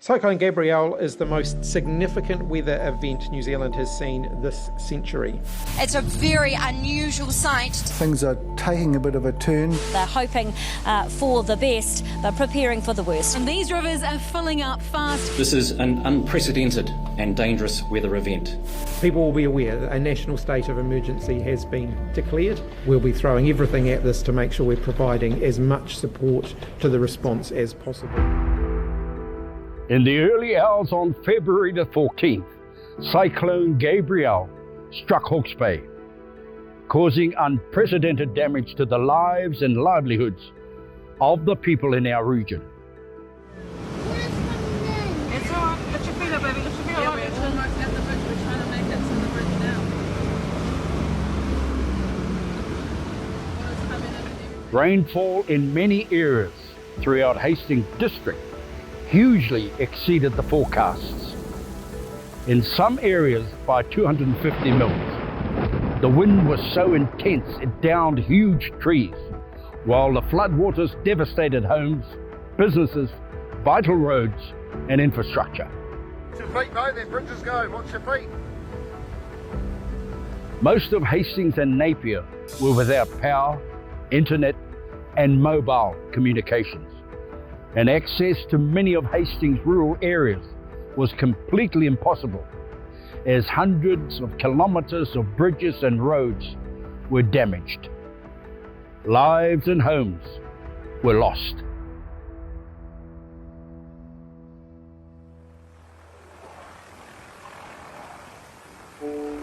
Cyclone Gabrielle is the most significant weather event New Zealand has seen this century. It's a very unusual sight. Things are taking a bit of a turn. They're hoping for the best, they're preparing for the worst. And these rivers are filling up fast. This is an unprecedented and dangerous weather event. People will be aware that a national state of emergency has been declared. We'll be throwing everything at this to make sure we're providing as much support to the response as possible. In the early hours on February the 14th, Cyclone Gabrielle struck Hawke's Bay, causing unprecedented damage to the lives and livelihoods of the people in our region. It's all right. Lift your feet up, baby. Lift your feet up. We're almost at the bridge. We're trying to make it to the bridge now. Water's coming in. Rainfall in many areas throughout Hastings district hugely exceeded the forecasts. In some areas by 250 mils. The wind was so intense it downed huge trees, while the floodwaters devastated homes, businesses, vital roads and infrastructure. Watch your feet, mate, there's bridges going, watch your feet. Most of Hastings and Napier were without power, internet and mobile communications, and access to many of Hastings' rural areas was completely impossible, as hundreds of kilometres of bridges and roads were damaged. Lives and homes were lost.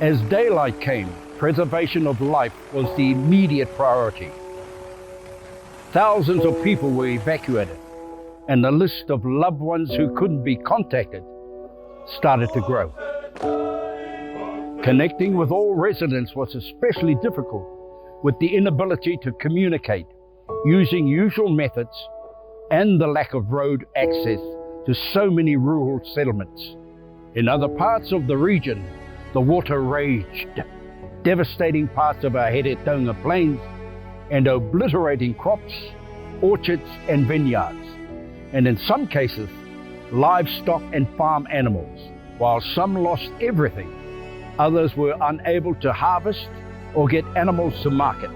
As daylight came, preservation of life was the immediate priority. Thousands of people were evacuated, and the list of loved ones who couldn't be contacted started to grow. Connecting with all residents was especially difficult with the inability to communicate using usual methods and the lack of road access to so many rural settlements. In other parts of the region, the water raged, devastating parts of our Heretonga Plains and obliterating crops, orchards and vineyards, and in some cases, livestock and farm animals. While some lost everything, others were unable to harvest or get animals to market.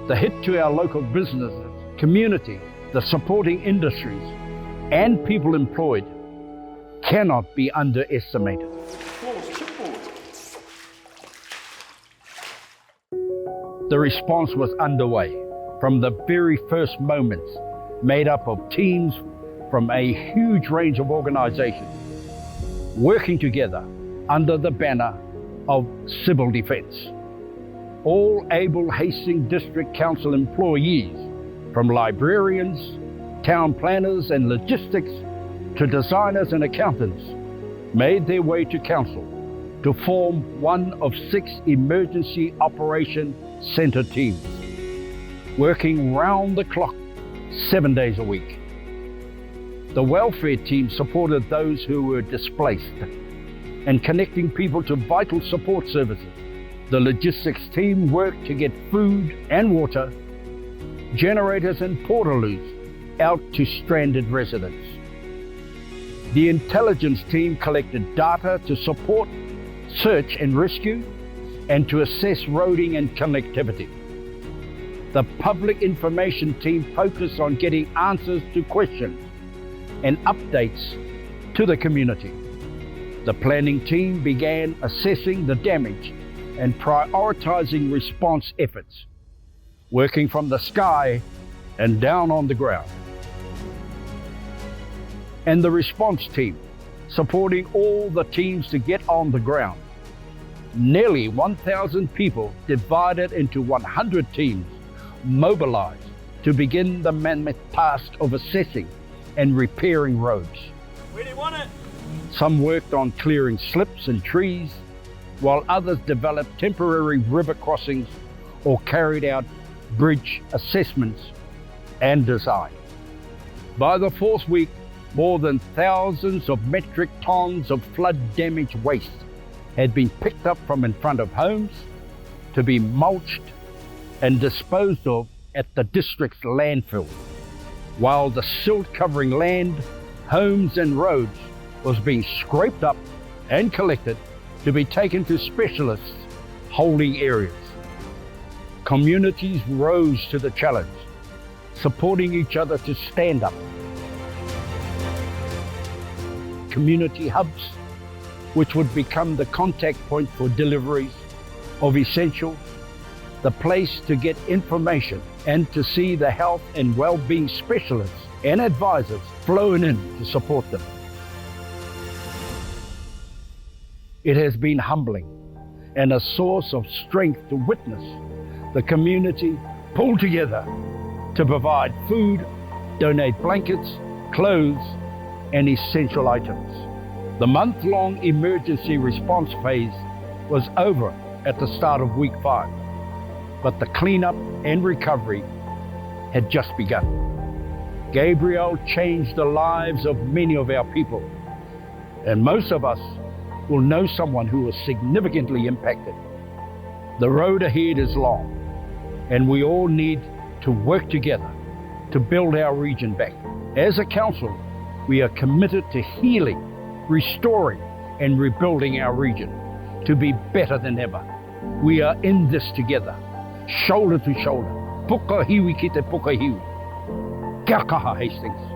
The hit to our local businesses, community, the supporting industries, and people employed cannot be underestimated. The response was underway from the very first moments, made up of teams from a huge range of organisations, working together under the banner of civil defence. All able Hastings District Council employees, from librarians, town planners and logistics to designers and accountants, made their way to council to form one of 6 emergency operation centre teams, working round the clock 7 days a week. The welfare team supported those who were displaced and connecting people to vital support services. The logistics team worked to get food and water, generators and portaloos out to stranded residents. The intelligence team collected data to support search and rescue and to assess roading and connectivity. The public information team focused on getting answers to questions and updates to the community. The planning team began assessing the damage and prioritizing response efforts, working from the sky and down on the ground. And the response team, supporting all the teams to get on the ground. Nearly 1,000 people divided into 100 teams mobilized to begin the mammoth task of assessing and repairing roads. Where do you want it? Some worked on clearing slips and trees, while others developed temporary river crossings or carried out bridge assessments and design. By the 4th week, more than thousands of metric tons of flood-damaged waste had been picked up from in front of homes to be mulched and disposed of at the district's landfill. while the silt covering land, homes and roads was being scraped up and collected to be taken to specialists' holding areas. Communities rose to the challenge, supporting each other to stand up. Community hubs, which would become the contact point for deliveries of essentials, the place to get information and to see the health and well-being specialists and advisors flowing in to support them. It has been humbling and a source of strength to witness the community pull together to provide food, donate blankets, clothes, and essential items. The month-long emergency response phase was over at the start of week 5, but the cleanup and recovery had just begun. Gabrielle changed the lives of many of our people, and most of us will know someone who was significantly impacted. The road ahead is long, and we all need to work together to build our region back. As a council, we are committed to healing, restoring, and rebuilding our region to be better than ever. We are in this together, shoulder to shoulder. Puka hiwi ki te puka hiwi. Kia kaha, Hastings.